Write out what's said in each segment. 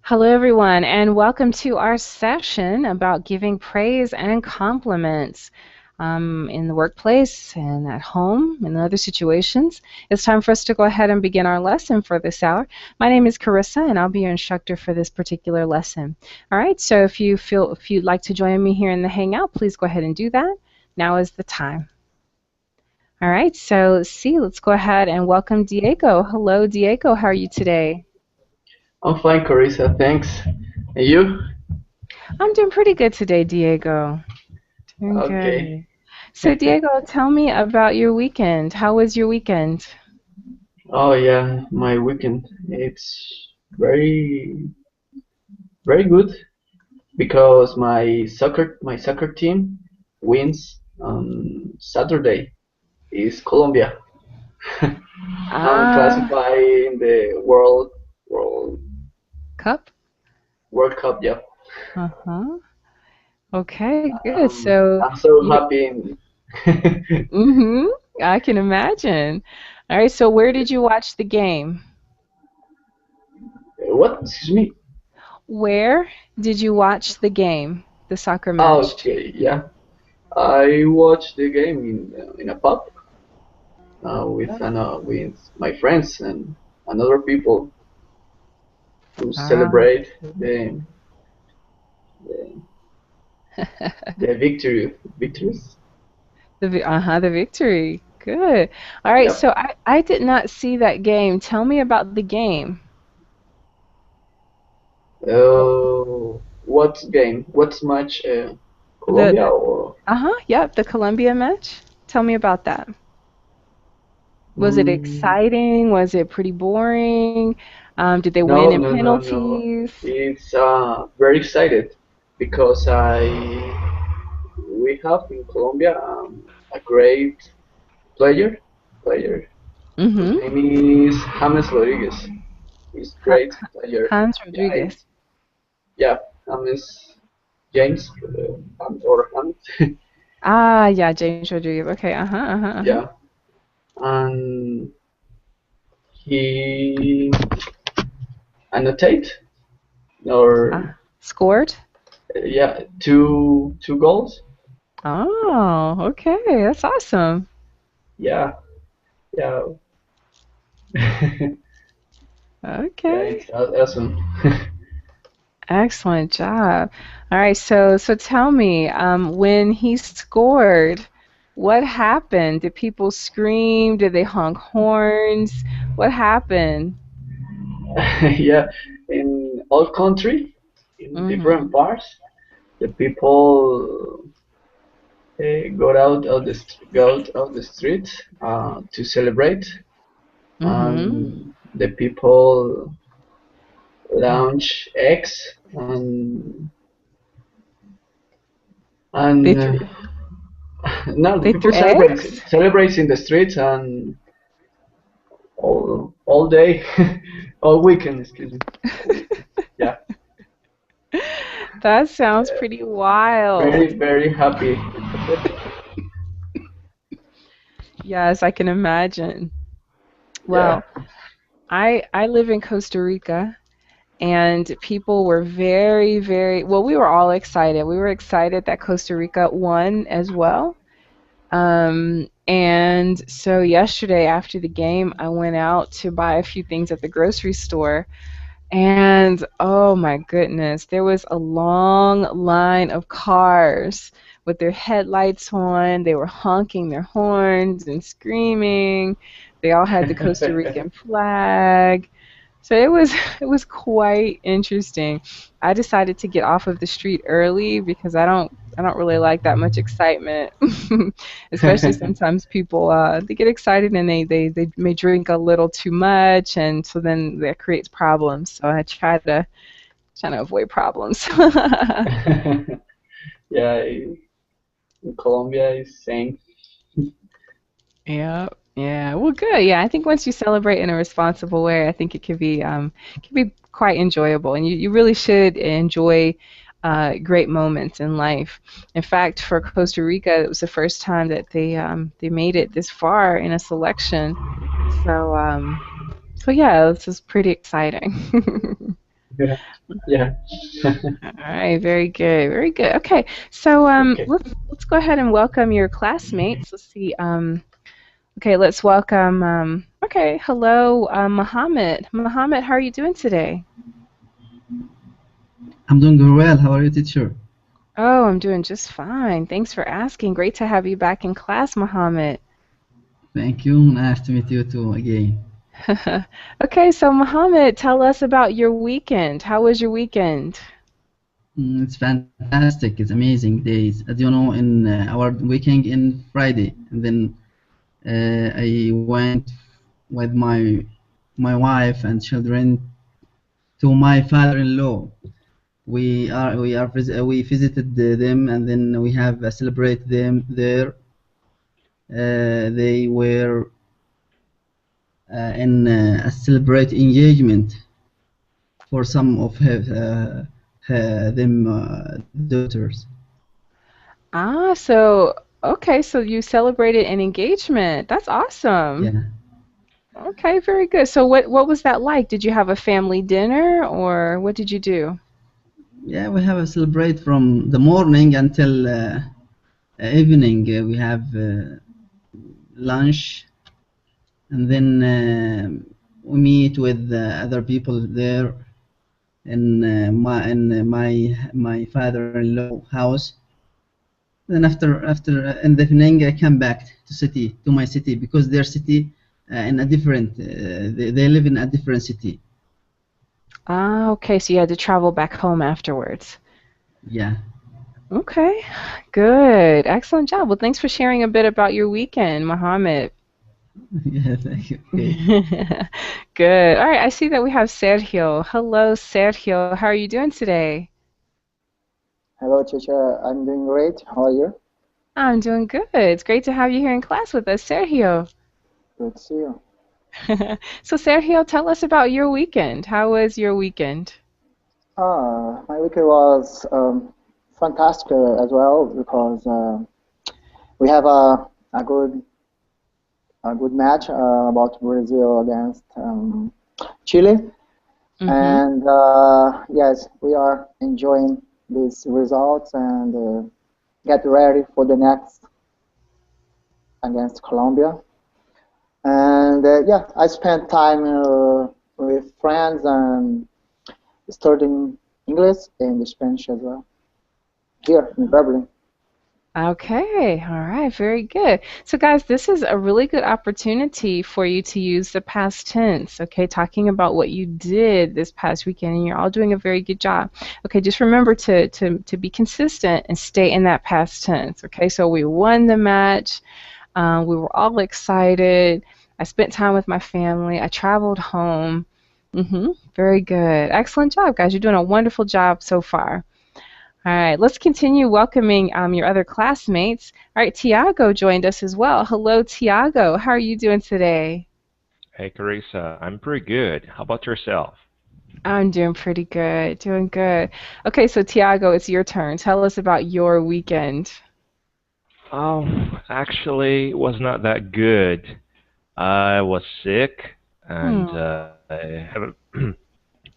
Hello, everyone, and welcome to our session about giving praise and compliments in the workplace and at home and other situations. It's time for us to go ahead and begin our lesson for this hour. My name is Carissa, and I'll be your instructor for this particular lesson. All right, so if you'd like to join me here in the Hangout, please go ahead and do that. Now is the time. All right, so let's go ahead and welcome Diego. Hello, Diego. How are you today? I'm fine, Carissa, thanks. And you? I'm doing pretty good today, Diego. Doing Okay. good. So, Diego, tell me about your weekend. How was your weekend? Oh yeah, my weekend. It's very good because my soccer team wins on Saturday. Is Colombia. I'm Ah, classifying the World cup? World Cup. Yeah. Uh-huh. Okay, good. So, I'm so you, happy. mm-hmm, I can imagine. All right, so where did you watch the game? What? Excuse me. Where did you watch the game, the soccer match? Okay, yeah. I watched the game in a pub with my friends and other people to Ah, celebrate the, the victories. the victory. Good. All right, Yep. so I did not see that game. Tell me about the game. What game? What match? Colombia The or? Yep, the Columbia match. Tell me about that. Was it Mm, exciting? Was it pretty boring? Did they win no, in no, no, no. penalties? It's very excited because I we have in Colombia a great player player whose Mm-hmm. name is James Rodriguez. He's great player. Hans Yeah, Rodriguez. yeah, James James or James. Ah, yeah, James Rodriguez. Okay, uh-huh, uh-huh, uh-huh. Yeah, and he annotate or Scored? yeah, two goals. Oh, okay. That's awesome. Yeah, yeah, yeah. Okay. It's awesome. Excellent job. All right, so tell me, when he scored, what happened? Did people scream? Did they honk horns? What happened? Yeah, in all country, in different Mm-hmm. parts, the people go out of the street to celebrate, Mm-hmm. and the people launch eggs They and threw no, the they people threw eggs? celebrates in the streets and all day, all weekend, excuse me, all weekend. Yeah, That sounds pretty wild. very happy. Yes, I can imagine. Yeah. Well, I live in Costa Rica, and people were very well, we were all excited. We were excited that Costa Rica won as well. And so yesterday after the game, I went out to buy a few things at the grocery store. And oh my goodness, there was a long line of cars with their headlights on. They were honking their horns and screaming. They all had the Costa Rican flag. So it was it was quite interesting. I decided to get off of the street early because I don't really like that much excitement. Especially sometimes people they get excited and they may drink a little too much, and so then that creates problems. So I try to avoid problems. Yeah, in Colombia is same. Yeah, yeah. Well, good. Yeah, I think once you celebrate in a responsible way, I think it can be quite enjoyable, and you really should enjoy great moments in life. In fact, for Costa Rica, it was the first time that they made it this far in a selection. So so yeah, this is pretty exciting. Yeah. Yeah. All right, very good, very good. Okay, so Okay. let's go ahead and welcome your classmates. Let's see. Okay, let's welcome. Okay, hello, Mohammed. Mohammed, how are you doing today? I'm doing very well. How are you, teacher? Oh, I'm doing just fine. Thanks for asking. Great to have you back in class, Mohammed. Thank you. Nice to meet you too again. Okay, so Mohammed, tell us about your weekend. How was your weekend? It's fantastic. It's amazing days. As you know, in our weekend in Friday, and then I went with my wife and children to my father-in-law. We visited them, and then we have celebrate them there. They were in a celebrate engagement for some of them daughters. Ah, so okay, so you celebrated an engagement. That's awesome. Yeah, Okay, very good. So what was that like? Did you have a family dinner or what did you do? yeah. We have a celebrate from the morning until evening. We have lunch, and then we meet with other people there in my father-in-law house. Then after in the evening, I come back to my city because their city in a different. They live in a different city. Ah, okay, so you had to travel back home afterwards. Yeah. Okay, good. Excellent job. Well, thanks for sharing a bit about your weekend, Mohammed. Yeah. Thank you. Okay. Good. All right, I see that we have Sergio. Hello, Sergio. How are you doing today? Hello, teacher. I'm doing great. How are you? I'm doing good. It's great to have you here in class with us, Sergio. Good to see you. So, Sergio, tell us about your weekend. How was your weekend? My weekend was fantastic as well because we have a good match about Brazil against Chile, Mm-hmm. and yes, we are enjoying these results and get ready for the next against Colombia. And yeah, I spent time with friends and studying English and Spanish as well here in Dublin. Okay, all right, very good. So, guys, this is a really good opportunity for you to use the past tense, okay, talking about what you did this past weekend, and you're all doing a very good job. Okay, just remember to be consistent and stay in that past tense, okay? So, we won the match, we were all excited. I spent time with my family, I traveled home. Very good. Excellent job, guys. You're doing a wonderful job so far. All right, let's continue welcoming your other classmates. All right, Tiago joined us as well. Hello, Tiago. How are you doing today? Hey, Carissa, I'm pretty good. How about yourself? I'm doing pretty good, doing good. Okay, so Tiago, it's your turn. Tell us about your weekend. Oh, actually, it was not that good. I was sick, and Hmm. I have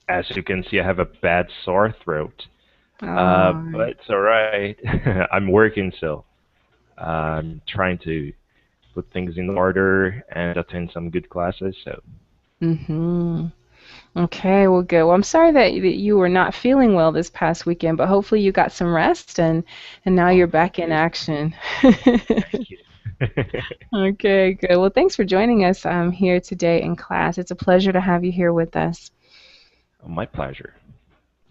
as you can see, I have a bad sore throat. Oh. But it's all right. I'm working, so I'm trying to put things in order and attend some good classes. So, Mm-hmm. Okay, well, good. Well, I'm sorry that you were not feeling well this past weekend, but hopefully you got some rest and now oh, you're thank back in you, action. thank you. Okay, good. Well, thanks for joining us here today in class. It's a pleasure to have you here with us. My pleasure.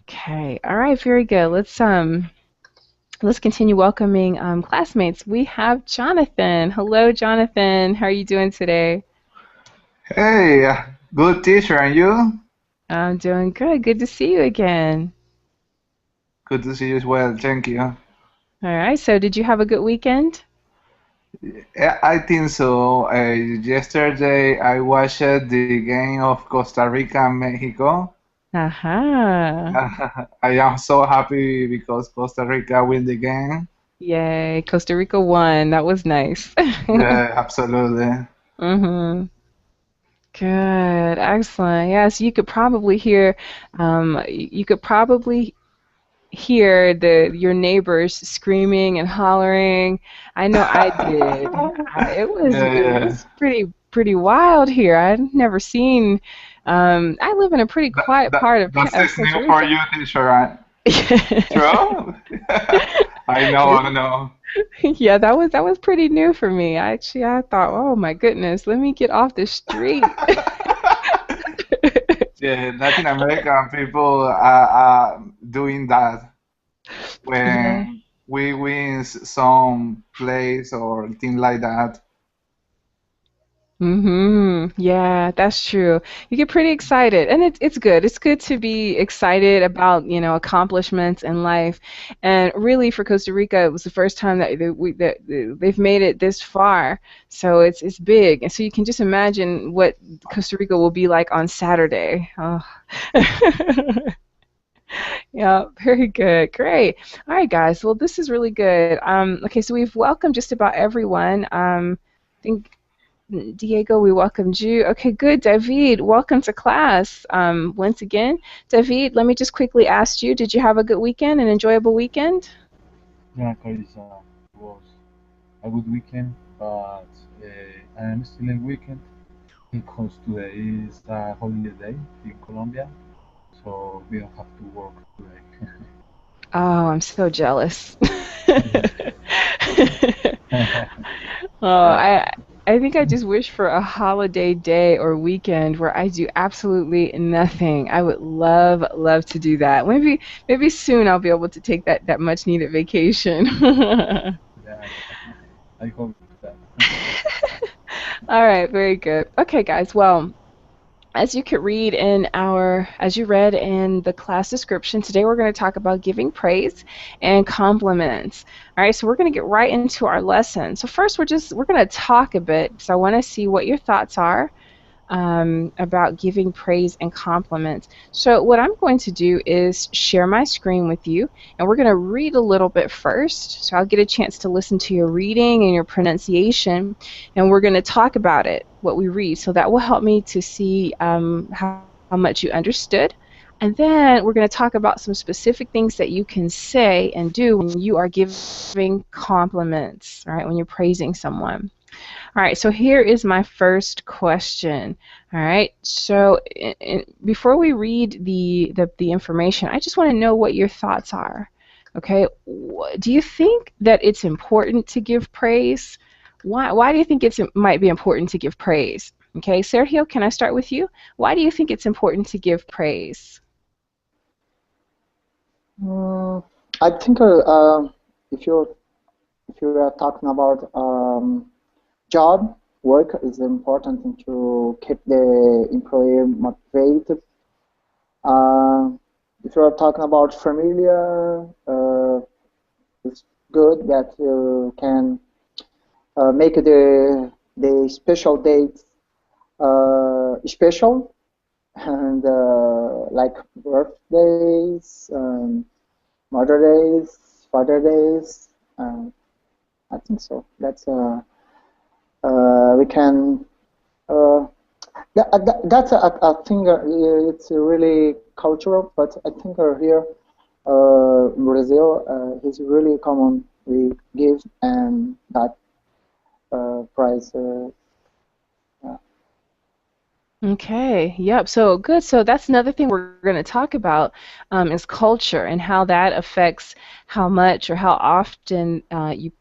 Okay. All right, very good. Let's continue welcoming classmates. We have Jonathan. Hello, Jonathan. How are you doing today? Hey, good teacher, and you? I'm doing good. Good to see you again. Good to see you as well, thank you. All right. So, did you have a good weekend? Yeah, I think so. Yesterday I watched the game of Costa Rica and Mexico. Aha. I am so happy because Costa Rica win the game. Yay. Costa Rica won. That was nice. Yeah, absolutely. Mm-hmm. Good, excellent. Yes, you could probably hear the your neighbors screaming and hollering. I know I did. Yeah, It yeah. was pretty wild here. I'd never seen. I live in a pretty That, quiet that, part that of is Costa new for Rica. you, teacher, right? True? I know, I know. Yeah, that was pretty new for me. I thought, oh my goodness, let me get off the street. Yeah, Latin American people are doing that Yeah. when we win some place or thing like that. Yeah, that's true. You get pretty excited, and it's good. It's good to be excited about, accomplishments in life. And really, for Costa Rica, it was the first time that they've made it this far. So it's big. And so you can just imagine what Costa Rica will be like on Saturday. Oh. Yeah, very good. Great. All right, guys. Well, this is really good. Okay, so we've welcomed just about everyone. I think Diego, we welcomed you. Okay, good. David, welcome to class. Once again, David, let me just quickly ask you, did you have a good weekend, an enjoyable weekend? Yeah, Carissa, was a good weekend, but I am still in weekend because today is a holiday day in Colombia, so we don't have to work today. Oh, I'm so jealous. Yeah. Oh, I think I just wish for a holiday day or weekend where I do absolutely nothing. I would love to do that. Maybe soon I'll be able to take that much needed vacation. Yeah, I hope that. All right, very good. Okay, guys. Well, as you read in the class description, today we're going to talk about giving praise and compliments. All right, so we're going to get right into our lesson. So first, we're going to talk a bit. So I want to see what your thoughts are about giving praise and compliments. So, what I'm going to do is share my screen with you, and we're going to read a little bit first. So, I'll get a chance to listen to your reading and your pronunciation, and we're going to talk about it, what we read. So, that will help me to see how much you understood. And then we're going to talk about some specific things that you can say and do when you are giving compliments, all right, when you're praising someone. All right, so here is my first question. All right, so before we read the information, I just want to know what your thoughts are. Okay, do you think that it's important to give praise? Why do you think it might be important to give praise? Okay, Sergio, can I start with you? Why do you think it's important to give praise? Mm, I think if you if you are talking about job, work is important to keep the employee motivated. Uh, if you are talking about familiar, it's good that you can make the special dates special and like birthdays, mother days, father days. I think so. That's we can. Uh, that's a thing. It's really cultural, but I think here, Brazil, is really common. We give and that price. Yeah. Okay, yep. So good. So that's another thing we're going to talk about is culture and how that affects how much or how often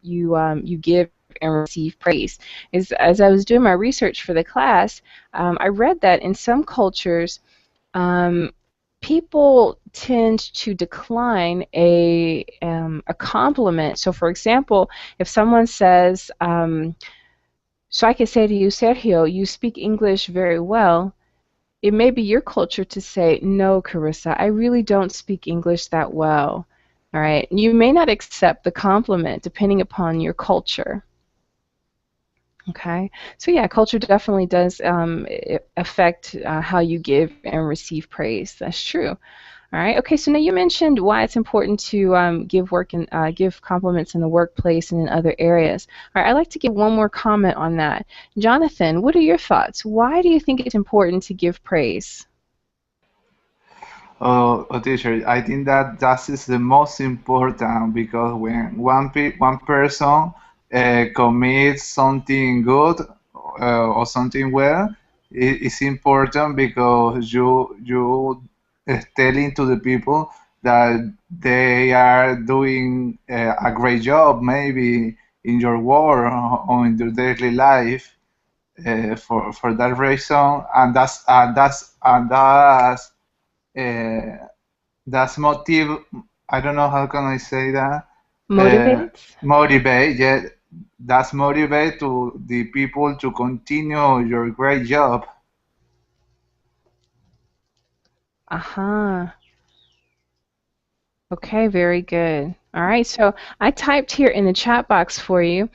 you give and receive praise. Is as I was doing my research for the class, I read that in some cultures, um, people tend to decline a compliment. So, for example, if someone says, so I could say to you, Sergio, you speak English very well. It may be your culture to say, no, Carissa, I really don't speak English that well. All right. You may not accept the compliment depending upon your culture. Okay. So, yeah, culture definitely does affect how you give and receive praise. That's true. All right. Okay. So now you mentioned why it's important to give work and give compliments in the workplace and in other areas. All right. I'd like to give one more comment on that. Jonathan, what are your thoughts? Why do you think it's important to give praise? Teacher, I think that that is the most important because when one person commits something good or something well, it's important because you telling to the people that they are doing a great job, maybe in your work or in your daily life. For that reason, uh, that's motive. I don't know how can I say that. Motivates? Motivate, yeah. That's motivate to the people to continue your great job. Uh-huh. Okay, very good. All right, so I typed here in the chat box for you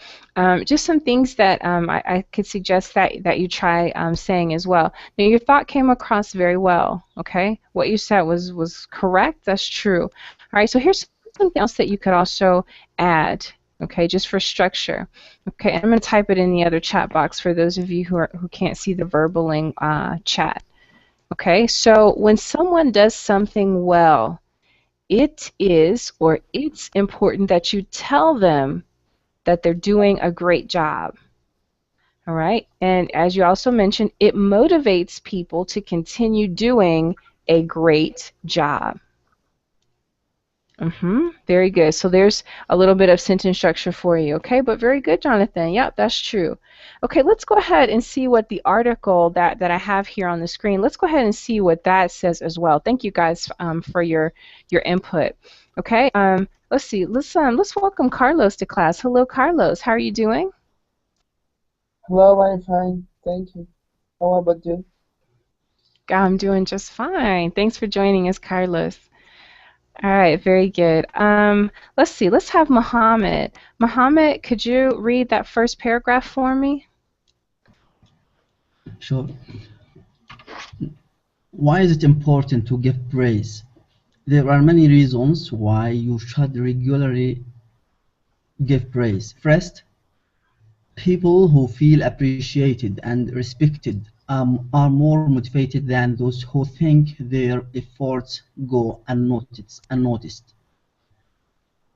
just some things that I could suggest that you try saying as well. Now, your thought came across very well, okay? What you said was correct, that's true. All right, so here's something else that you could also add, okay, just for structure. Okay, I'm going to type it in the other chat box for those of you who can't see the verbaling chat. Okay, so when someone does something well, it is or it's important that you tell them that they're doing a great job. All right. And as you also mentioned, it motivates people to continue doing a great job. Very good. So there's a little bit of sentence structure for you, okay? But very good, Jonathan. Yep, that's true. Okay, let's go ahead and see what the article that I have here on the screen, let's go ahead and see what that says as well. Thank you guys for your input. Okay, let's see. Let's welcome Carlos to class. Hello, Carlos. How are you doing? Hello, I'm fine. Thank you. How about you? I'm doing just fine. Thanks for joining us, Carlos. All right, very good. Let's see. Let's have Mohammed. Mohammed, could you read that first paragraph for me? Sure. Why is it important to give praise? There are many reasons why you should regularly give praise. First, people who feel appreciated and respected are more motivated than those who think their efforts go unnoticed.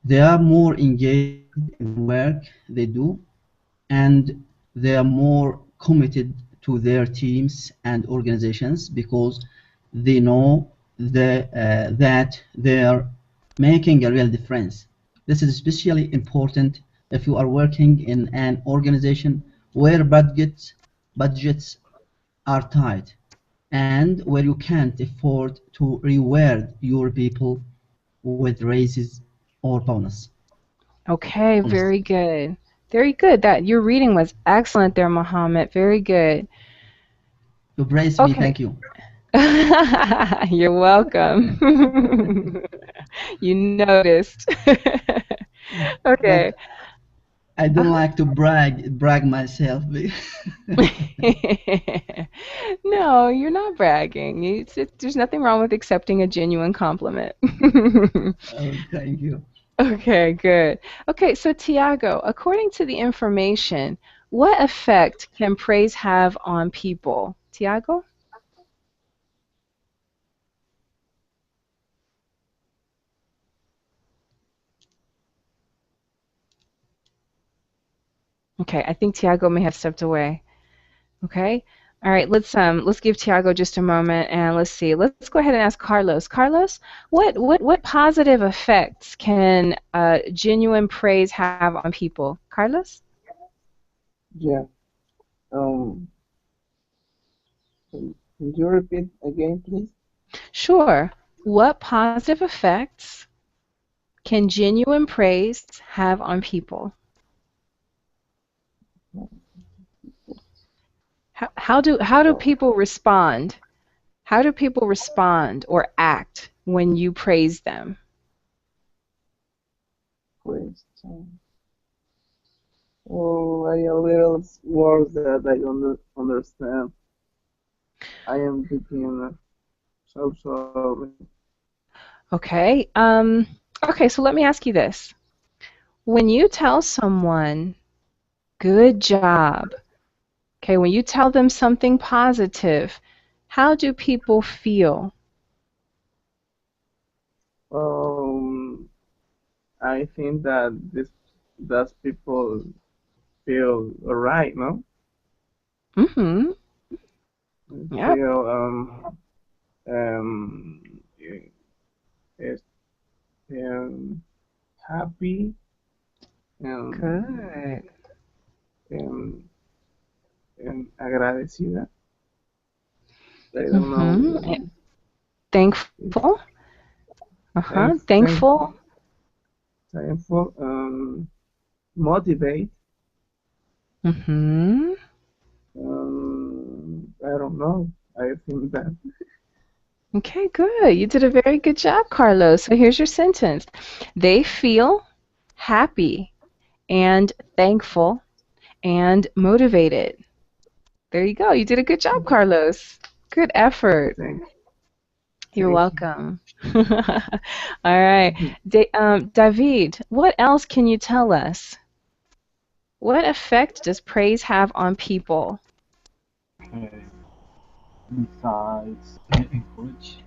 They are more engaged in the work they do, and they are more committed to their teams and organizations because they know that they are making a real difference. This is especially important if you are working in an organization where budgets are tight and where you can't afford to reward your people with raises or bonus. Okay, very good. Very good. That your reading was excellent there, Mohammed. Very good. You praise me, thank you. You're welcome. You noticed. Okay. But I don't like to brag myself. No, you're not bragging. There's nothing wrong with accepting a genuine compliment. Oh, thank you. Okay, good. Okay, so Tiago, according to the information, what effect can praise have on people? Tiago? Okay, I think Tiago may have stepped away. Okay. All right, let's give Tiago just a moment and let's see. Let's go ahead and ask Carlos. Carlos, what positive effects can genuine praise have on people? Carlos? Yeah. Um, can you repeat again, please? Sure. What positive effects can genuine praise have on people? How do people respond? How do people respond or act when you praise them? Praise. Oh, I a little words that I don't understand. I am thinking so sorry. Okay. Okay, so let me ask you this. When you tell someone, good job, okay, when you tell them something positive, how do people feel? Um, I think that this does people feel alright, no? Mm-hmm. Yep. Feel um is um happy um, Good. um, agradecida. I don't Mm-hmm. know. If Thankful. Thankful. thankful. Motivate. Mm-hmm. I don't know. I think that. Okay, good. You did a very good job, Carlos. So here's your sentence. They feel happy and thankful and motivated. There you go. You did a good job, Carlos. Good effort. Thank, You're thank you. welcome. All right. David, what else can you tell us? What effect does praise have on people? Okay. Besides encourage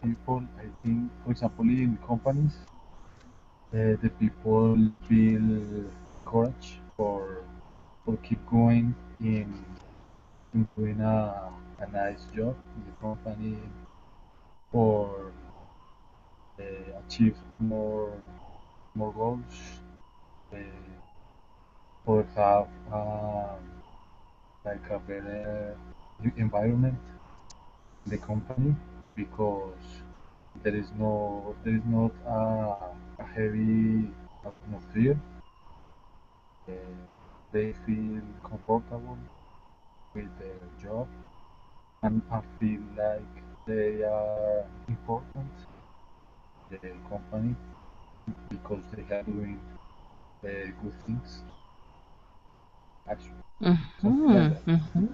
people, I think, for example, in companies, the people feel courage for keep going in doing a nice job in the company or achieve more goals uh, or have like a better environment in the company because there is not a heavy atmosphere. Uh, they feel comfortable with their job and I feel like they are important to the company because they are doing good things. Actually, something like that. Mm-hmm.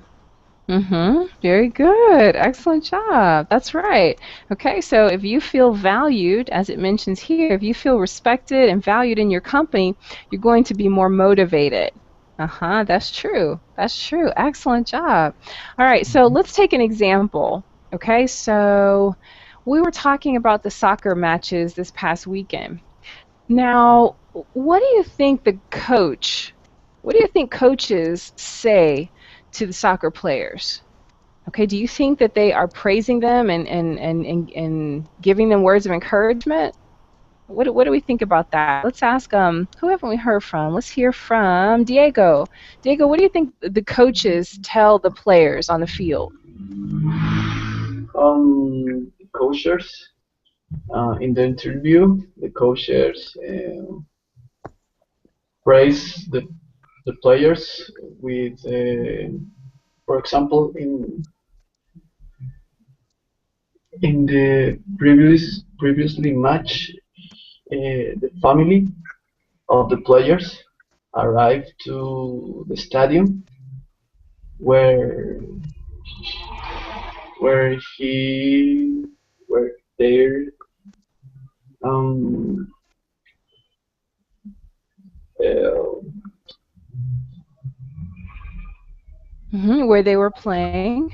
Mm-hmm. Very good. Excellent job. That's right. Okay, so if you feel valued, as it mentions here, if you feel respected and valued in your company, you're going to be more motivated. Uh-huh, that's true. That's true. Excellent job. All right, so Mhm. let's take an example. Okay, so we were talking about the soccer matches this past weekend. Now, what do you think coaches say to the soccer players? Okay, do you think that they are praising them and giving them words of encouragement? What do we think about that? Let's ask who haven't we heard from? Let's hear from Diego. Diego, what do you think the coaches tell the players on the field? Coaches in the interview, the coaches praise the players with, for example, in the previously match, the family of the players arrived to the stadium where where he where their um uh, Where they were playing.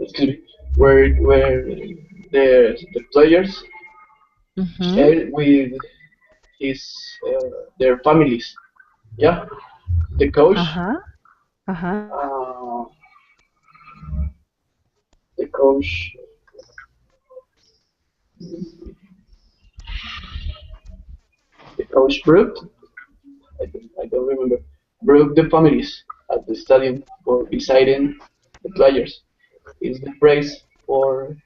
excuse me, where the players Mm-hmm. shared with his their families. Yeah, the coach Uh-huh. Uh-huh. uh, the coach the coach brought, I don't remember, brought the families at the stadium for deciding the players. Is the praise for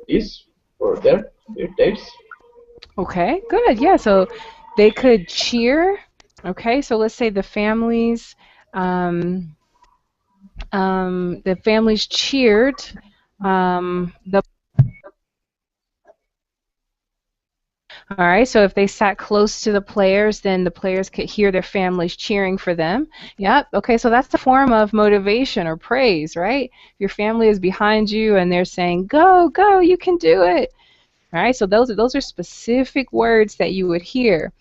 this for their days. Okay, good. Yeah, so they could cheer. Okay, so let's say um, the families cheered the All right, so if they sat close to the players, then the players could hear their families cheering for them. Yep, okay, so that's the form of motivation or praise, right? Your family is behind you and they're saying, go, go, you can do it. All right, so those are specific words that you would hear.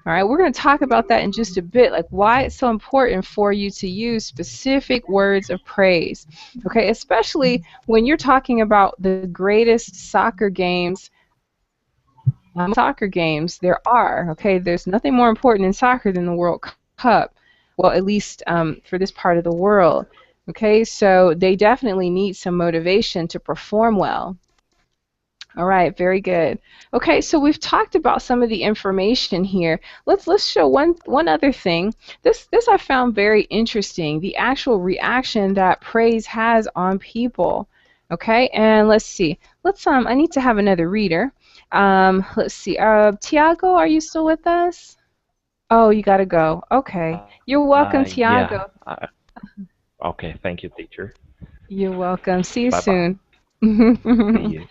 All right, we're going to talk about that in just a bit, like why it's so important for you to use specific words of praise. Okay, especially when you're talking about the greatest soccer games there are. Okay, there's nothing more important in soccer than the World Cup. Well, at least for this part of the world. Okay, so they definitely need some motivation to perform well. All right, very good. Okay, so we've talked about some of the information here. Let's show one other thing. This I found very interesting. The actual reaction that praise has on people. Okay, and let's see. I need to have another reader. Let's see. Tiago, are you still with us? Oh, you gotta go. Okay. You're welcome, Yeah. Tiago. Okay, thank you, teacher. You're welcome. See you Bye bye. soon. See you.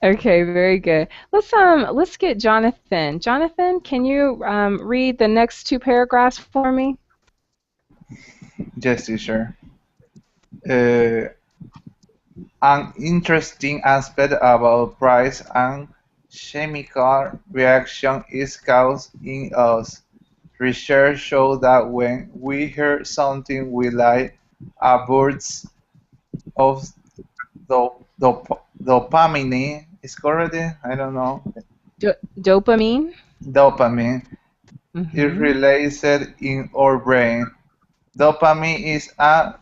Okay, very good. Let's get Jonathan. Jonathan, can you read the next two paragraphs for me? Yes, teacher. Uh, an interesting aspect about price and chemical reaction is caused in us. Research shows that when we hear something we like, a burst of dopamine is correct? I don't know. Dopamine? Dopamine is Mm-hmm. released in our brain. Dopamine is a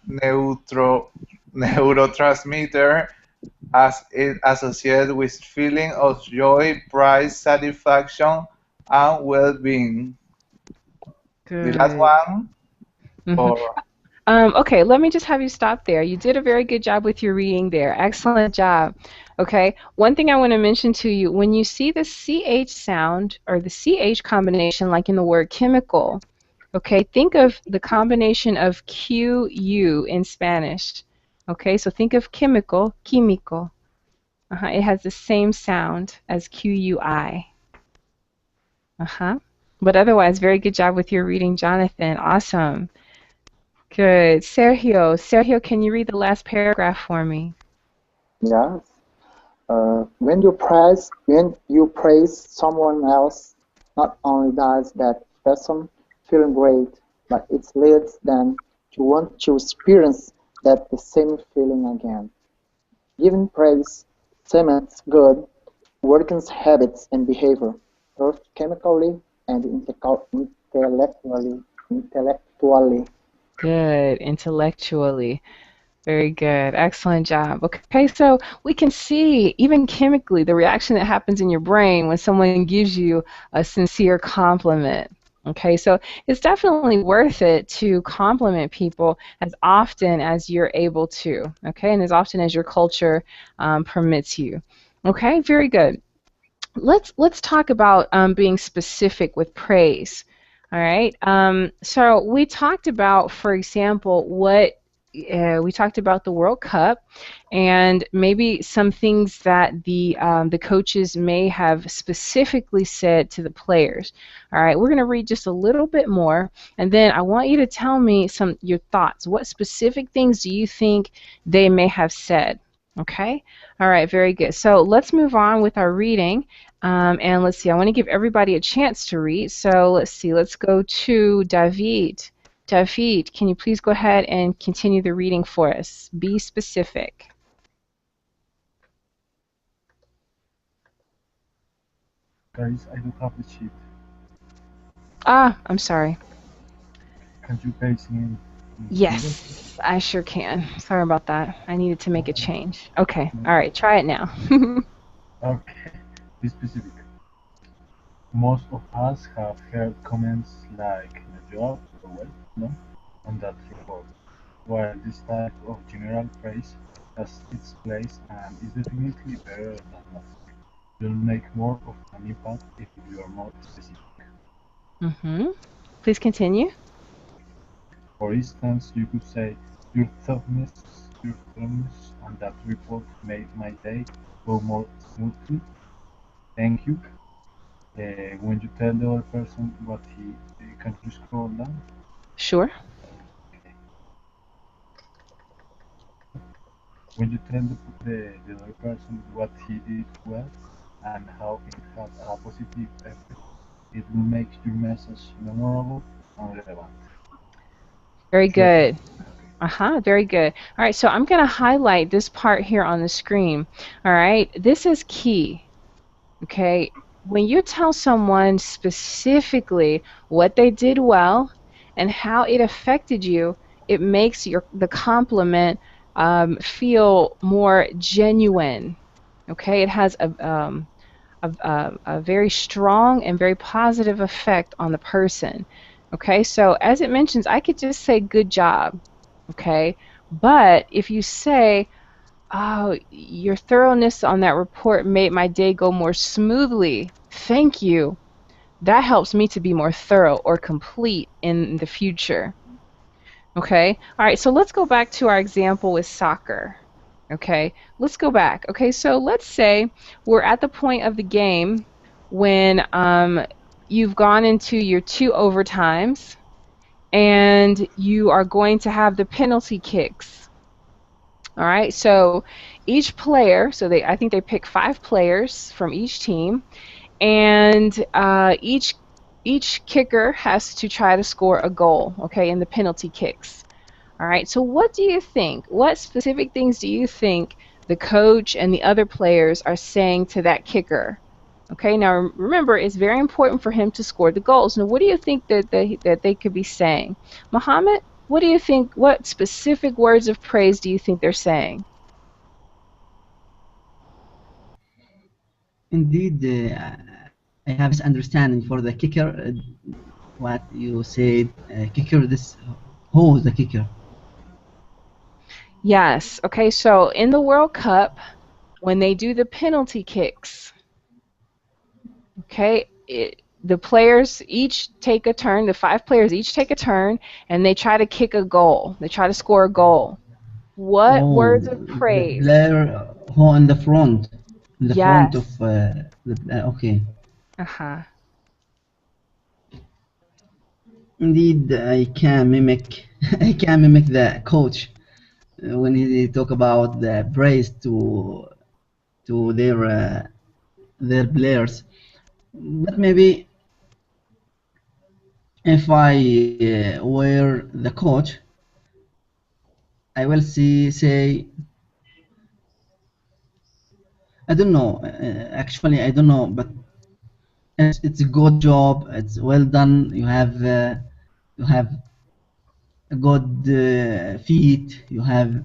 neurotransmitter as it associated with feeling of joy, pride, satisfaction, and well-being. The last Good. one, Mm-hmm. or Okay, let me just have you stop there. You did a very good job with your reading there. Excellent job. Okay, one thing I want to mention to you, when you see the CH sound or the CH combination, like in the word chemical, okay, think of the combination of QU in Spanish. Okay, so think of chemical, químico. It has the same sound as QUI. But otherwise, very good job with your reading, Jonathan. Awesome. Good. Sergio. Sergio, can you read the last paragraph for me? Yes. When you praise someone else, not only does that person feel great, but it leads them to want to experience that the same feeling again. Giving praise cements good working habits and behavior, both chemically and intellectually. Good. Intellectually. Very good. Excellent job. Okay, so we can see, even chemically, the reaction that happens in your brain when someone gives you a sincere compliment. Okay, so it's definitely worth it to compliment people as often as you're able to, okay, and as often as your culture permits you. Okay, very good. Let's talk about being specific with praise. All right. So we talked about, for example, we talked about the World Cup and maybe some things that the coaches may have specifically said to the players. All right, we're going to read just a little bit more, and then I want you to tell me your thoughts. What specific things do you think they may have said? Okay. All right. Very good. So let's move on with our reading. And let's see. I want to give everybody a chance to read. So let's see. Let's go to David. David, can you please go ahead and continue the reading for us? Be specific. Guys, I don't have the sheet. Ah, I'm sorry. Can you paste in Yes, I sure can. Sorry about that. I needed to make a change. Okay. All right. Try it now. Okay. Be specific. Most of us have heard comments like "the job," or "well," no, on that report. While this type of general praise has its place and is definitely better than nothing, you'll make more of an impact if you are more specific. Please continue. For instance, you could say, your thoughtfulness on that report made my day go more smoothly. Thank you. when you tell the other person what can you scroll down? Sure. When you tell the other person what he did well and how it has a positive effect, it will make your message memorable and relevant. Very Clear? good. Very good. All right, so I'm going to highlight this part here on the screen. All right, this is key. Okay, when you tell someone specifically what they did well and how it affected you, it makes the compliment feel more genuine. Okay, it has a very strong and very positive effect on the person. Okay, so as it mentions, I could just say good job. Okay, but if you say, oh, your thoroughness on that report made my day go more smoothly, thank you, that helps me to be more thorough or complete in the future. Okay, all right, so let's go back to our example with soccer. Okay, let's go back. Okay, so let's say we're at the point of the game when you've gone into your 2 overtimes and you are going to have the penalty kicks. All right, so each player, I think they pick 5 players from each team, and each kicker has to try to score a goal, okay, in the penalty kicks. All right, so what do you think? What specific things do you think the coach and the other players are saying to that kicker? Okay, now remember, it's very important for him to score the goals. Now, what do you think that they could be saying? Mohammed, what do you think, what specific words of praise do you think they're saying? Indeed, I have this understanding for the kicker. What you said, kicker. Who is the kicker? Yes. Okay, so in the World Cup, when they do the penalty kicks, okay, the players each take a turn, the 5 players each take a turn, and they try to kick a goal. They try to score a goal. What Oh, words of the praise? player who in the front, Yes. of okay. Uh-huh. Indeed, I can mimic. I can mimic the coach when he talk about the praise to their players. But maybe if I were the coach, I will say I don't know. Actually, I don't know, but it's a good job. It's well done. You have a good feet. You have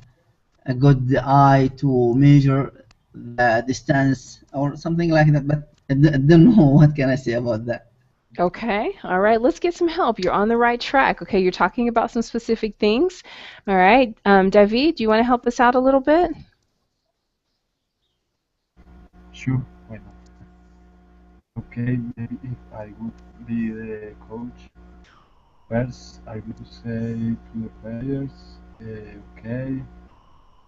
a good eye to measure the distance or something like that. But I don't know what can I say about that. Okay, all right, let's get some help. You're on the right track. Okay, you're talking about some specific things. All right, David, do you want to help us out a little bit? Sure, why not? Okay, maybe if I would be the coach, first I would say to the players, okay,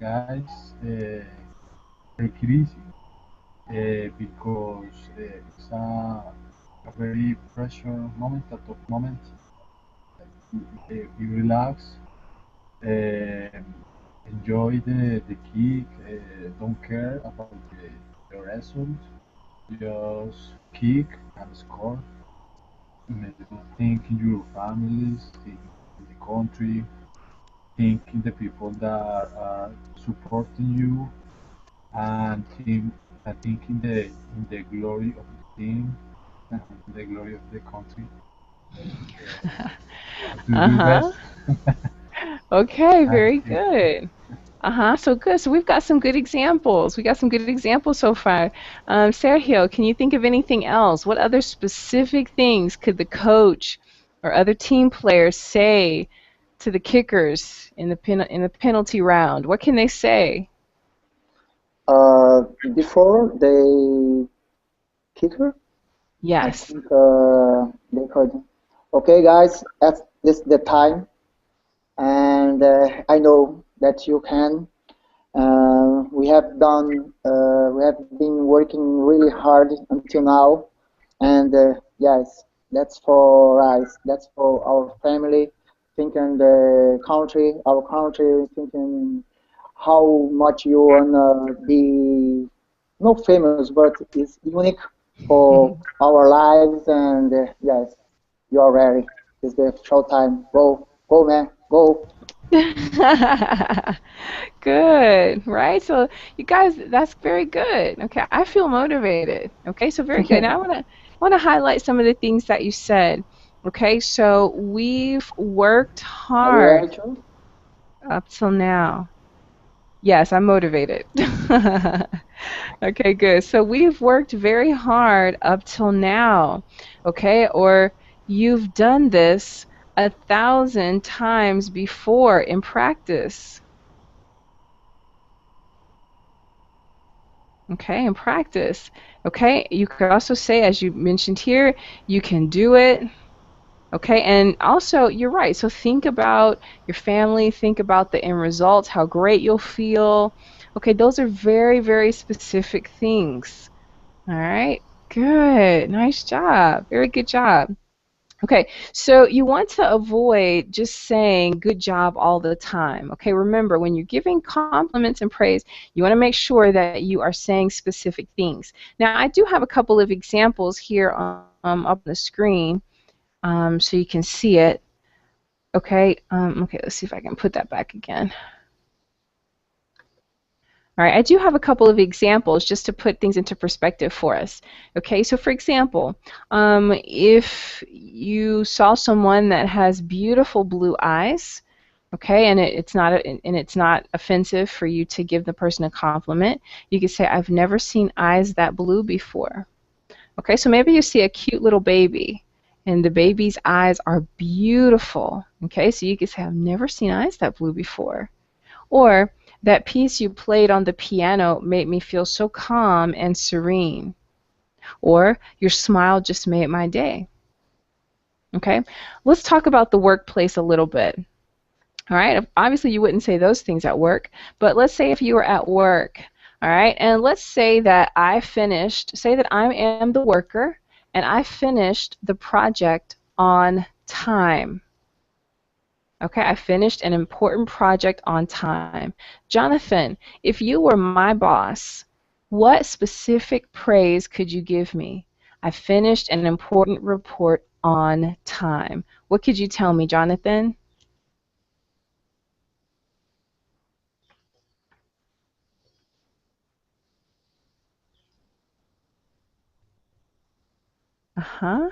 guys, take it easy, because it's a very pressure moment, a tough moment. You relax, um enjoy the kick, don't care about the result, just kick and score. Think in your families, think in the country, think in the people that are supporting you, and think in the glory of the team, and the glory of the country. Do your Uh-huh. best. Okay, And very good. Uh-huh, so good. So we've got some good examples. We got some good examples so far. Sergio, can you think of anything else? What other specific things could the coach or other team players say to the kickers in the penalty round? What can they say? Before the kicker, I Yes. think they could. Okay, guys, that's this the time, and I know that you can. We have been working really hard until now, And yes, that's for us. That's for our family. Thinking the country, our country. Thinking how much you wanna be not famous, but it's unique for our lives. And yes, you are ready. It's the show time. Go, go, man, go. Good, right? So you guys, that's very good. Okay, I feel motivated. Okay, so very good. Now I want to highlight some of the things that you said. Okay, so we've worked Are you hard ready too? up till now. Yes, I'm motivated. Okay, good. So we've worked very hard up till now. Okay, or you've done this 1,000 times before in practice. Okay, in practice. Okay, you could also say, as you mentioned here, you can do it. Okay, and also you're right. So think about your family, think about the end results, how great you'll feel. Okay, those are very, very specific things. All right, good. Nice job. Very good job. Okay, so you want to avoid just saying good job all the time. Okay, remember when you're giving compliments and praise, you want to make sure that you are saying specific things. Now, I do have a couple of examples here up on the screen so you can see it. Okay, okay, let's see if I can put that back again. All right, I do have a couple of examples just to put things into perspective for us. Okay, so for example, if you saw someone that has beautiful blue eyes, okay, and it's not offensive for you to give the person a compliment, you could say, "I've never seen eyes that blue before." Okay, so maybe you see a cute little baby, and the baby's eyes are beautiful. Okay, so you could say, "I've never seen eyes that blue before." Or that piece you played on the piano made me feel so calm and serene. Or your smile just made my day. Okay, let's talk about the workplace a little bit. All right, obviously you wouldn't say those things at work, but let's say if you were at work, all right, and let's say that say that I am the worker and I finished the project on time. Okay, I finished an important project on time. Jonathan, if you were my boss, what specific praise could you give me? I finished an important report on time. What could you tell me, Jonathan? Uh-huh.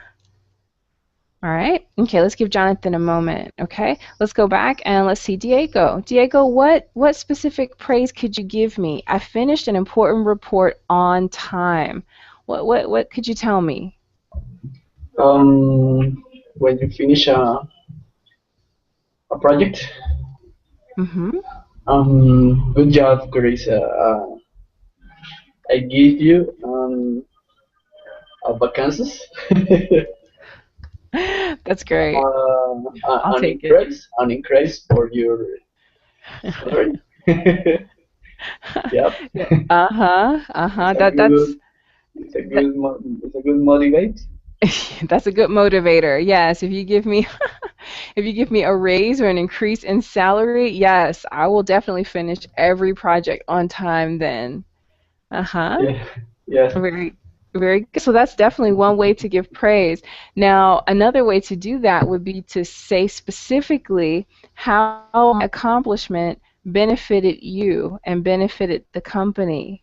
All right. Okay, let's give Jonathan a moment. Okay, let's go back and let's see Diego. Diego, what specific praise could you give me? I finished an important report on time. What could you tell me? When you finish a project, Mm-hmm. good job, Grace. I give you a vacances, That's great. I'll take it. an increase for your salary. Yep. Uh-huh. Uh-huh. It's a good, it's a good motivate. That's a good motivator. Yes, if you give me if you give me a raise or an increase in salary, yes, I will definitely finish every project on time then. Uh-huh. Yeah. Yes. Very, very good. So that's definitely one way to give praise. Now, another way to do that would be to say specifically how my accomplishment benefited you and benefited the company.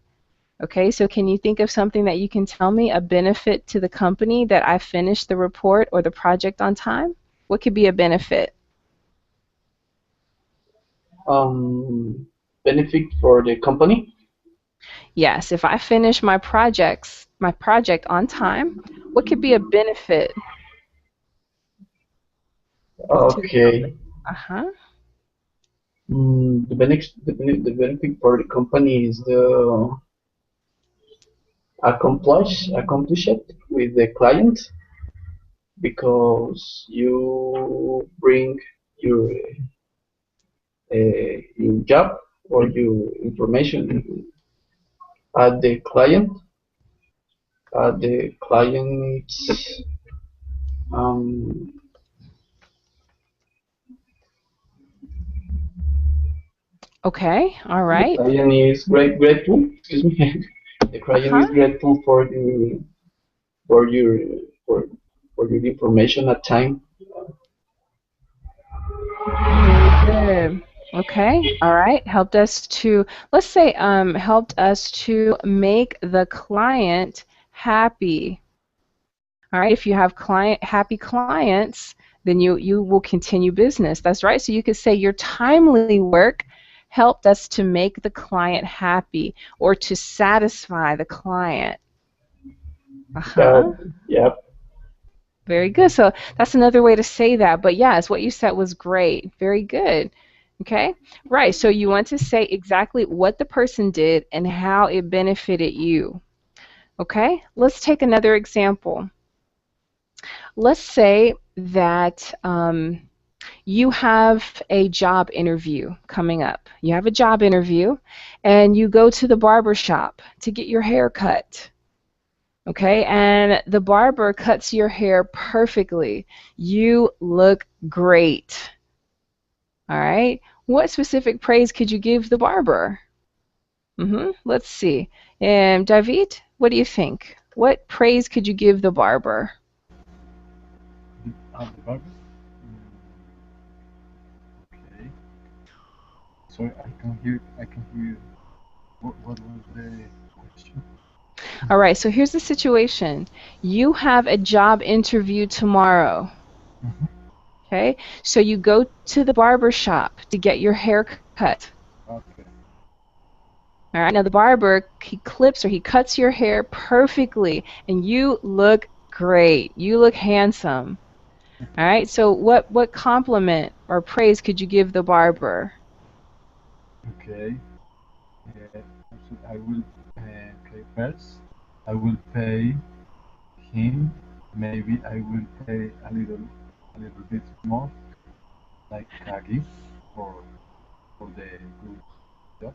Okay, so can you think of something that you can tell me, a benefit to the company that I finished the report or the project on time? What could be a benefit? Benefit for the company. Yes, if I finish my project on time, what could be a benefit to the Okay. company? Uh-huh. The benefit for the company is the accomplish it with the client because you bring your your job or your information at the client The client um, Okay, all the right. client is grateful. Excuse me. The client Uh-huh. is grateful for your for for your information at time. Very good. Okay, all right. Helped us to, let's say, helped us to make the client happy. All right. If you have happy clients, then you will continue business. That's right. So you could say your timely work helped us to make the client happy or to satisfy the client. Yeah, Uh-huh. yeah. Very good. So that's another way to say that. But yes, what you said was great. Very good. Okay. Right. So you want to say exactly what the person did and how it benefited you. Okay. Let's take another example. Let's say that you have a job interview coming up. You have a job interview and you go to the barber shop to get your hair cut. Okay, and the barber cuts your hair perfectly. You look great. All right. What specific praise could you give the barber? Let's see. And David, what do you think? What praise could you give the barber? The barber? Okay. Sorry, I can hear. I can hear. What was the question? All right, so here's the situation. You have a job interview tomorrow. Okay, so you go to the barber shop to get your hair cut. Okay. All right, now the barber, he clips or he cuts your hair perfectly, and you look great. You look handsome. All right, so what compliment or praise could you give the barber? Okay. I will. Okay, first, I will pay him. Maybe I will pay a little bit more, like a gift for the good job.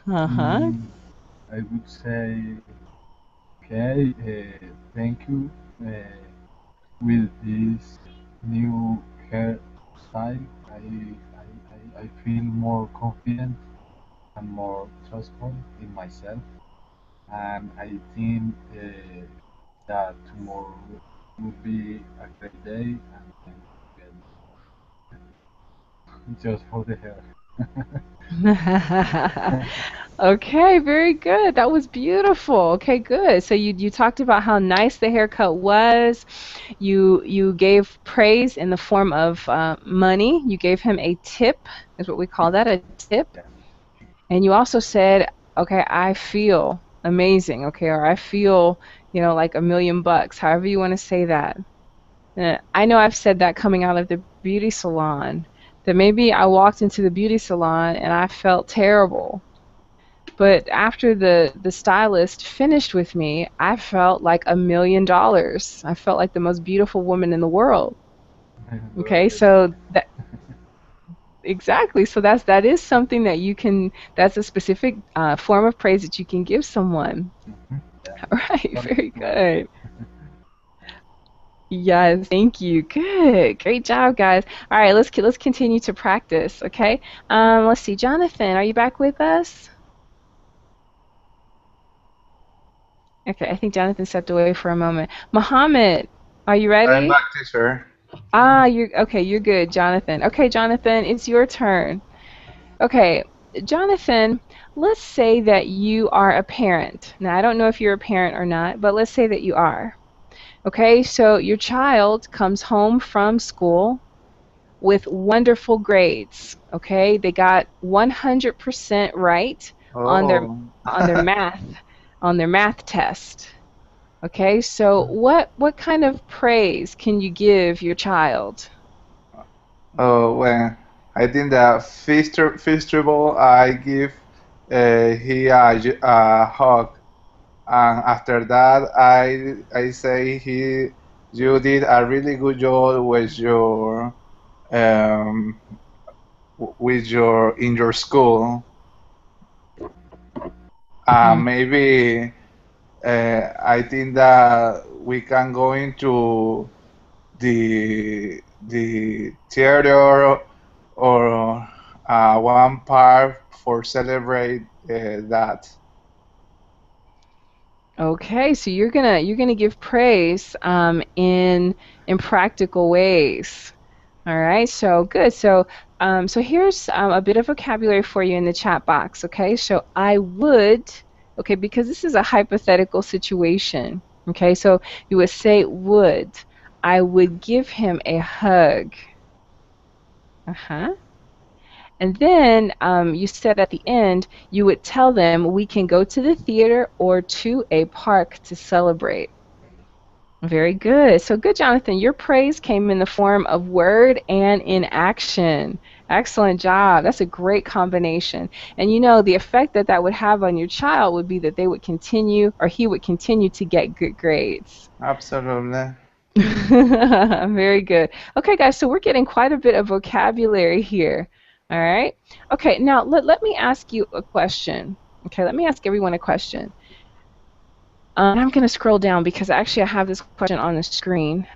Uh-huh. I would say, okay, thank you. With this new hairstyle, I feel more confident and more trustful in myself, and I think that tomorrow will be a great day, and then just for the hair. Okay, very good. That was beautiful. Okay, good. So you talked about how nice the haircut was. You gave praise in the form of money. You gave him a tip, is what we call that, a tip. Yeah. And you also said, okay, I feel amazing, okay, or I feel, like $1,000,000, however you want to say that. I know I've said that coming out of the beauty salon, that maybe I walked into the beauty salon and I felt terrible. But after the stylist finished with me, I felt like $1,000,000. I felt like the most beautiful woman in the world. Okay, Well, so exactly. So that is something that you can. That's a specific form of praise that you can give someone. yeah. All right. Very Well, good. Yes. Thank you. Good. Great job, guys. All right. Let's continue to practice. Okay. Let's see. Jonathan, are you back with us? Okay. I think Jonathan stepped away for a moment. Muhammad, are you I'm ready? back, teacher. You're okay. You're good, Jonathan. Okay, Jonathan, it's your turn. Okay, Jonathan, let's say that you are a parent. Now, I don't know if you're a parent or not, but let's say that you are. Okay, so your child comes home from school with wonderful grades. Okay, they got 100% right on their Oh. on their math on their math test. Okay, so what kind of praise can you give your child? Oh, well, I think that first of all, I give he a hug, and after that, I say you did a really good job um with your in your school. Hmm. Maybe I think that we can go into the theater or one part for celebrate that. Okay, so you're gonna give praise in practical ways. All right, so good. So here's a bit of vocabulary for you in the chat box. Okay, so I would, okay, because this is a hypothetical situation. Okay, so you would say would. I would give him a hug. Uh-huh. And then you said at the end, you would tell them we can go to the theater or to a park to celebrate. Very good. So good, Jonathan. Your praise came in the form of word and in action. Excellent job. That's a great combination. And you know, the effect that that would have on your child would be that they would continue, or he would continue to get good grades. Absolutely. Very good. Okay, guys, so we're getting quite a bit of vocabulary here. All right. Okay, now let me ask you a question. Okay, let me ask everyone a question. And I'm going to scroll down because actually I have this question on the screen.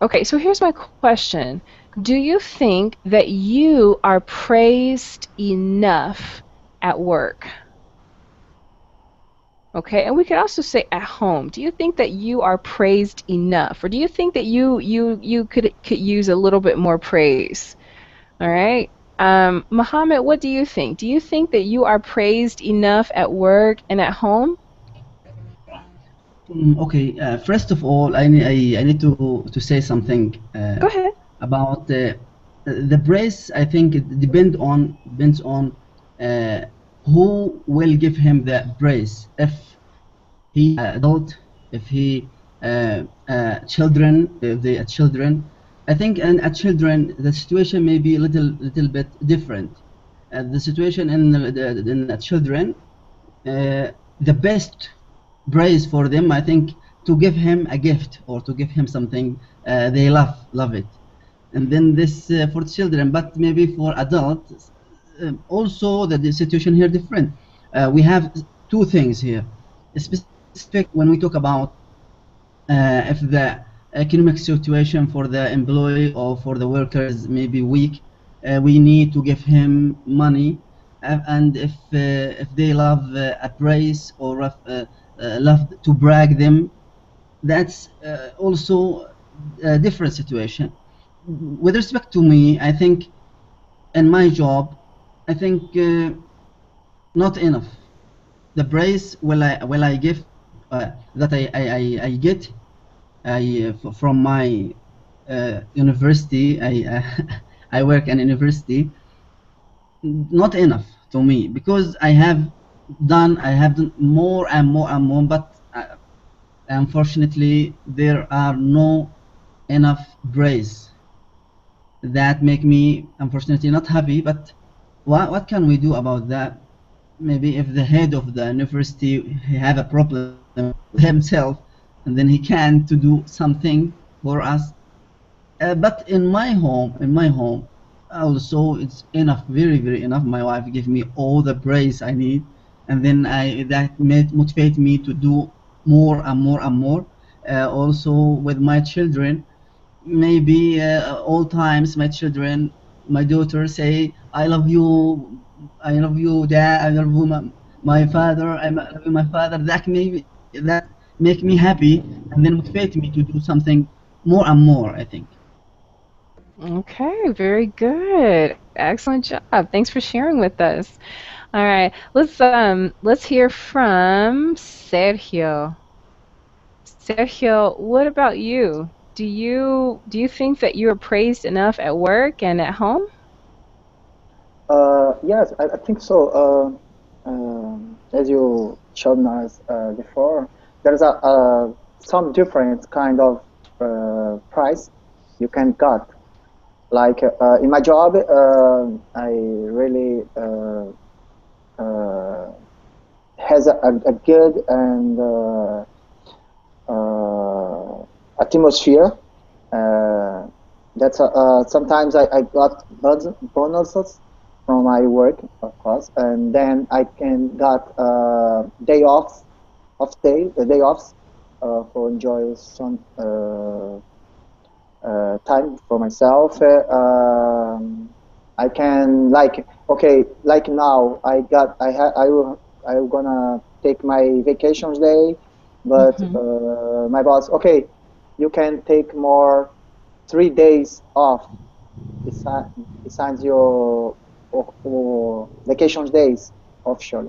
Okay, so here's my question. Do you think that you are praised enough at work? Okay, and we could also say at home. Do you think that you are praised enough, or do you think that you could use a little bit more praise? All right, Mohammed, what do you think? Do you think that you are praised enough at work and at home? Okay, first of all, I need to say something Go ahead. about the praise. I think it depends on who will give him the praise. If he adult, if he children, if they are children, I think and at children the situation may be a little bit different. The situation in the children, the best praise for them, I think, to give him a gift or to give him something they love it, and then this for children. But maybe for adults, also the situation here different. We have two things here. Specific when we talk about if the economic situation for the employee or for the workers may be weak, we need to give him money, and if they love a praise or love to brag them, that's also a different situation. With respect to me, I think in my job, I think not enough. The praise will I give that I get from my university. I I work in university. Not enough to me because I have done more and more and more, but unfortunately there are no enough praise that make me unfortunately not happy. But what can we do about that? Maybe if the head of the university he have a problem with himself, and then he can to do something for us. But in my home, also it's enough, very enough. My wife give me all the praise I need, and then that motivate me to do more and more and more. Also with my children, maybe all times my children, my daughter say, I love you, dad, I love you, my father, I love you, my father. That make me happy, and then motivate me to do something more and more, I think. Okay, very good. Excellent job. Thanks for sharing with us. All right, let's hear from Sergio. Sergio, what about you? Do you think that you are praised enough at work and at home? Yes, I think so. As you showed us before, there's some different kind of price you can get. Like in my job, I really has a good and atmosphere. That's sometimes I got bonuses from my work, of course, and then I can got day offs, day offs for enjoy some time for myself. I can like okay, like now I'm gonna take my vacations day, but my boss okay, you can take more 3 days off besides your vacation days offshore,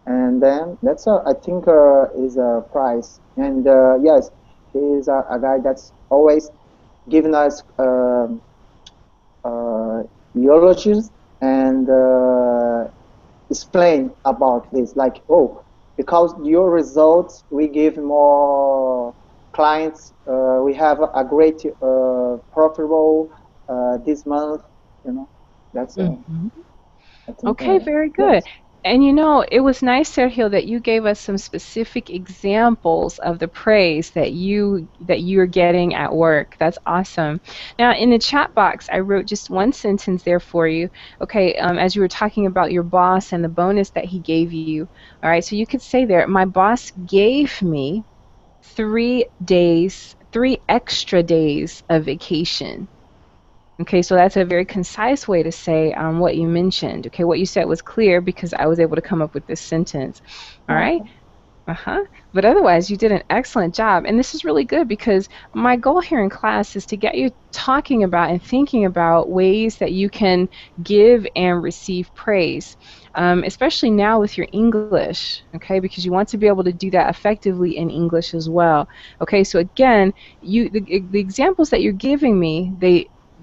and then that's I think is a price, and yes, he is a guy that's always giving us eulogies and explain about this like oh because your results we give more clients we have a great profitable this month you know that's I think Okay, very good. yes. And you know, it was nice, Sergio, that you gave us some specific examples of the praise that you're getting at work. That's awesome. Now, in the chat box, I wrote just one sentence there for you. Okay, as you were talking about your boss and the bonus that he gave you. All right, so you could say there, my boss gave me 3 days, 3 extra days of vacation. Okay, so that's a very concise way to say what you mentioned. Okay, what you said was clear because I was able to come up with this sentence. All right? But otherwise, you did an excellent job. And this is really good because my goal here in class is to get you talking about and thinking about ways that you can give and receive praise, especially now with your English, okay, because you want to be able to do that effectively in English as well. Okay, so again, the examples that you're giving me,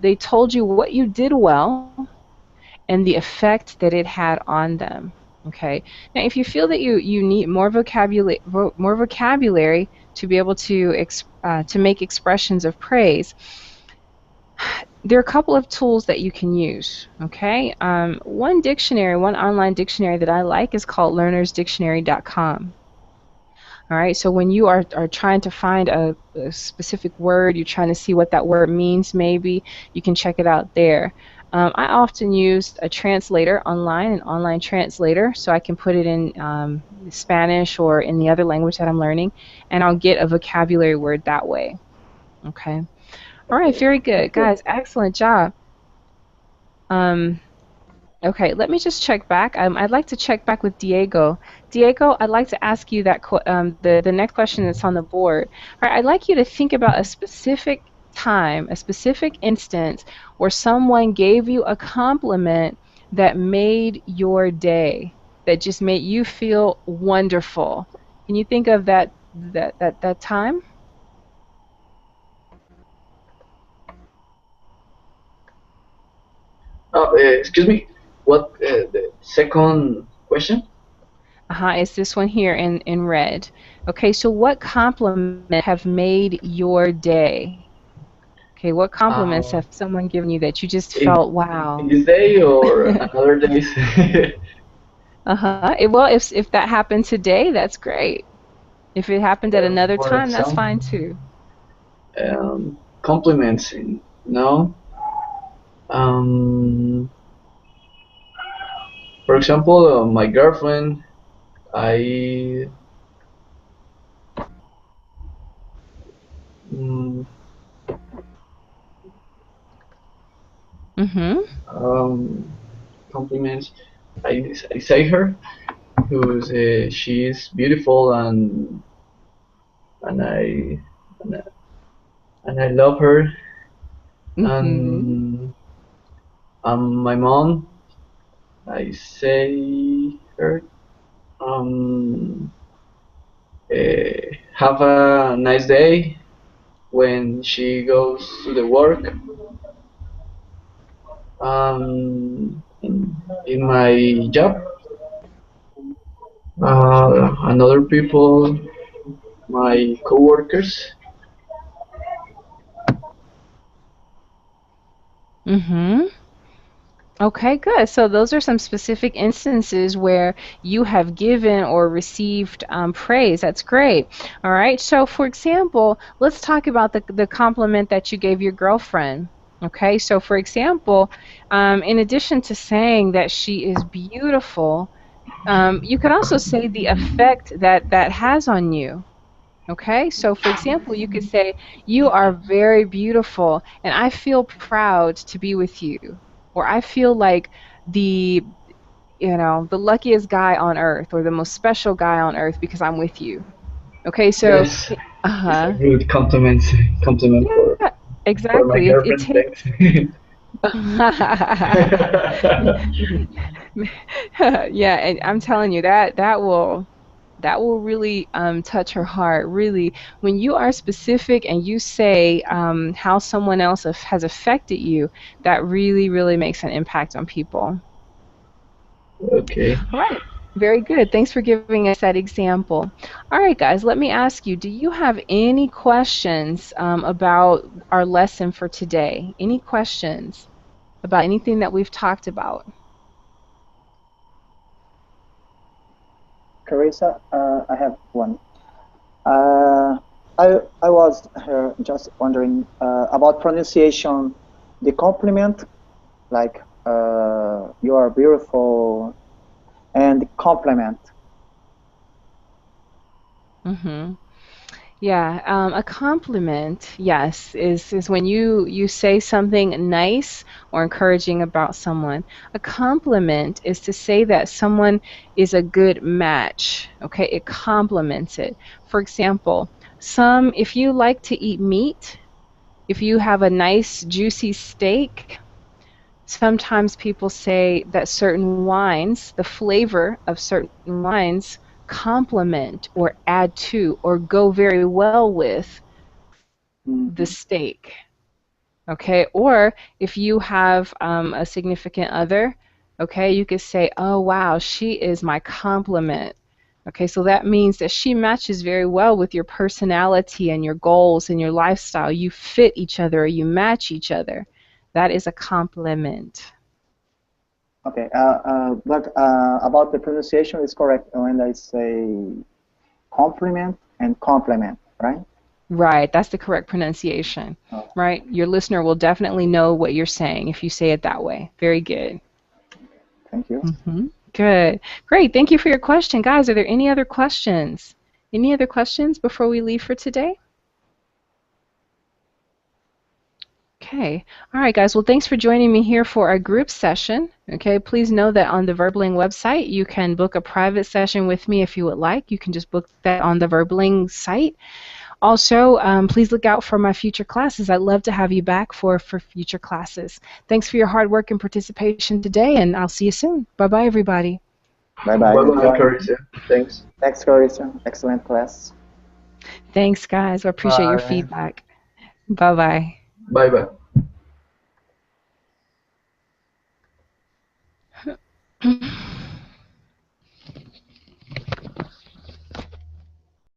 they told you what you did well and the effect that it had on them. Okay. Now, if you feel that you need more vocabulary to be able to make expressions of praise, there are a couple of tools that you can use. Okay. One online dictionary that I like is called learnersdictionary.com. All right, so when you are trying to find a specific word, you're trying to see what that word means maybe, you can check it out there. I often use a translator online, an online translator, so I can put it in Spanish or in the other language that I'm learning, and I'll get a vocabulary word that way. Okay. All right, very good. Guys, excellent job. Okay, let me just check back. I'd like to check back with Diego. Diego, I'd like to ask you that the next question that's on the board. All right, I'd like you to think about a specific time, a specific instance where someone gave you a compliment that made your day, that just made you feel wonderful. Can you think of that time? Excuse me. What the second question? It's this one here in red. Okay, so what compliments have made your day? Okay, what compliments have someone given you that you just felt, wow? In this day or another days? Well, if that happened today, that's great. If it happened at another time, that's fine too. Compliments, no. For example, my girlfriend, compliments. I say her, who's she is beautiful and I love her. And my mom, I say her, have a nice day when she goes to the work. In my job, and other people, my coworkers. Okay, good. So those are some specific instances where you have given or received praise. That's great. All right. So, for example, let's talk about the compliment that you gave your girlfriend. Okay, so for example, in addition to saying that she is beautiful, you could also say the effect that that has on you. Okay, so for example, you could say, "You are very beautiful, and I feel proud to be with you," or "I feel like the, the luckiest guy on earth, or the most special guy on earth because I'm with you." Okay, so, Yes, it's a uh-huh, good compliment yeah, for my exactly. It girlfriend. takes. Thanks. Yeah, and I'm telling you that will really touch her heart. Really, when you are specific and you say how someone else has affected you, that really, really makes an impact on people. Okay. All right, very good. Thanks for giving us that example. All right, guys, let me ask you: do you have any questions about our lesson for today? Any questions about anything that we've talked about? Carissa, I have one. Uh, I was just wondering about pronunciation. The compliment, like you are beautiful, and the compliment. Mm-hmm. Yeah, a compliment, yes, is when you say something nice or encouraging about someone. A compliment is to say that someone is a good match. Okay, it complements it. For example, if you like to eat meat, if you have a nice juicy steak, sometimes people say that certain wines, the flavor of certain wines, complement or add to or go very well with the Mhm. steak. Okay, or if you have a significant other, okay, you could say, "Oh wow, she is my complement." Okay, so that means that she matches very well with your personality and your goals and your lifestyle. You fit each other, you match each other. That is a compliment. Okay, but about the pronunciation is correct when I say compliment and complement, right? Right, that's the correct pronunciation. Oh, Right? Your listener will definitely know what you're saying if you say it that way. Very good. thank you. Good. Great. Thank you for your question. Guys, are there any other questions? Any other questions before we leave for today? Okay. All right, guys. Well, thanks for joining me here for our group session. Okay. Please know that on the Verbling website, you can book a private session with me if you would like. You can just book that on the Verbling site. Also, please look out for my future classes. I'd love to have you back for future classes. Thanks for your hard work and participation today, and I'll see you soon. Bye-bye, everybody. Bye bye. Bye bye, Enjoy. Carissa. Thanks. Thanks, Carissa. Excellent class. Thanks, guys. I appreciate your Bye. feedback. Bye-bye. Bye bye.